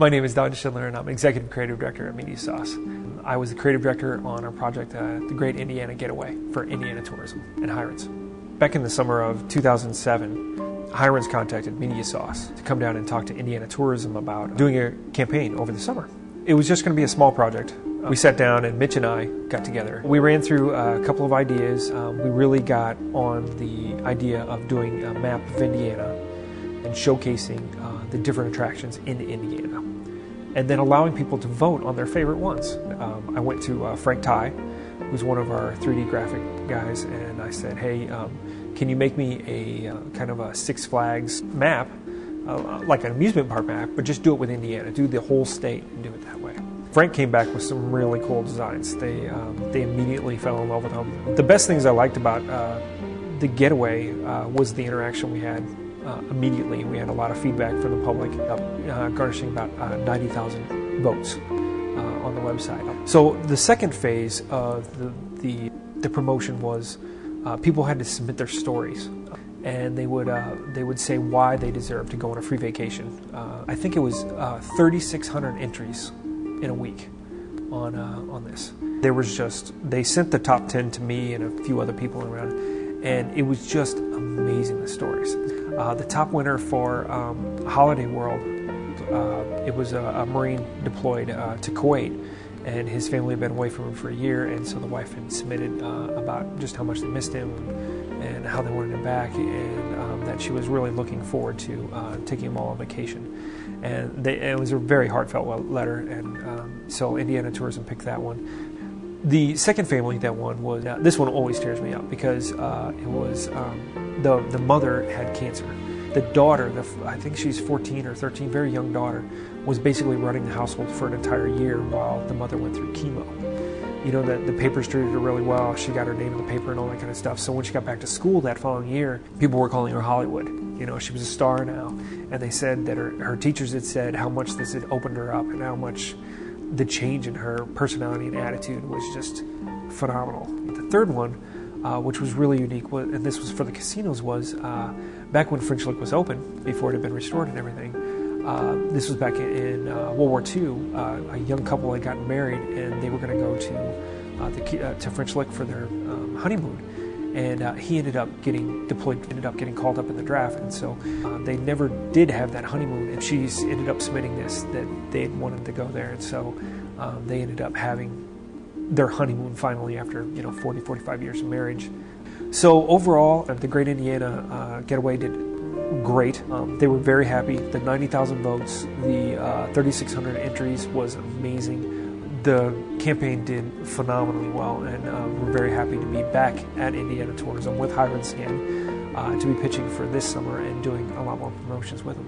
My name is Don Schindler, and I'm Executive Creative Director at MediaSauce. I was the Creative Director on our project, The Great Indiana Getaway, for Indiana Tourism and Hirons. Back in the summer of 2007, Hirons contacted MediaSauce to come down and talk to Indiana Tourism about doing a campaign over the summer. It was just going to be a small project. We sat down and Mitch and I got together. We ran through a couple of ideas. We really got on the idea of doing a map of Indiana and showcasing the different attractions in Indiana, and then allowing people to vote on their favorite ones. I went to Frank Ty, who's one of our 3D graphic guys, and I said, hey, can you make me a kind of a Six Flags map, like an amusement park map, but just do it with Indiana, do the whole state and do it that way. Frank came back with some really cool designs. They immediately fell in love with them. The best things I liked about the getaway was the interaction we had. Immediately, we had a lot of feedback from the public, garnishing about 90,000 votes on the website. So the second phase of the promotion was people had to submit their stories, and they would say why they deserved to go on a free vacation. I think it was 3,600 entries in a week on this. They sent the top 10 to me and a few other people around, and it was just amazing, the stories. The top winner for Holiday World, it was a Marine deployed to Kuwait, and his family had been away from him for a year, and so the wife had submitted about just how much they missed him and how they wanted him back, and that she was really looking forward to taking him all on vacation. And it was a very heartfelt letter, and so Indiana Tourism picked that one. The second family that won was, this one always tears me up because it was the mother had cancer. The daughter, I think she's 14 or 13, very young daughter, was basically running the household for an entire year while the mother went through chemo. You know, the papers treated her really well. She got her name in the paper and all that kind of stuff. So when she got back to school that following year, people were calling her Hollywood. You know, she was a star now. And they said that her teachers had said how much this had opened her up and how much the change in her personality and attitude was just phenomenal. The third one, which was really unique, and this was for the casinos, was back when French Lick was open, before it had been restored and everything. This was back in World War II. A young couple had gotten married, and they were going to go to French Lick for their honeymoon. And he ended up getting deployed, ended up getting called up in the draft, and so they never did have that honeymoon. And she ended up submitting this, that they had wanted to go there, and so they ended up having their honeymoon finally after 40, 45 years of marriage. So overall, the Great Indiana Getaway did great. They were very happy. The 90,000 votes, the 3,600 entries was amazing. The campaign did phenomenally well, and we're very happy to be back at Indiana Tourism with Hirons again, to be pitching for this summer and doing a lot more promotions with them.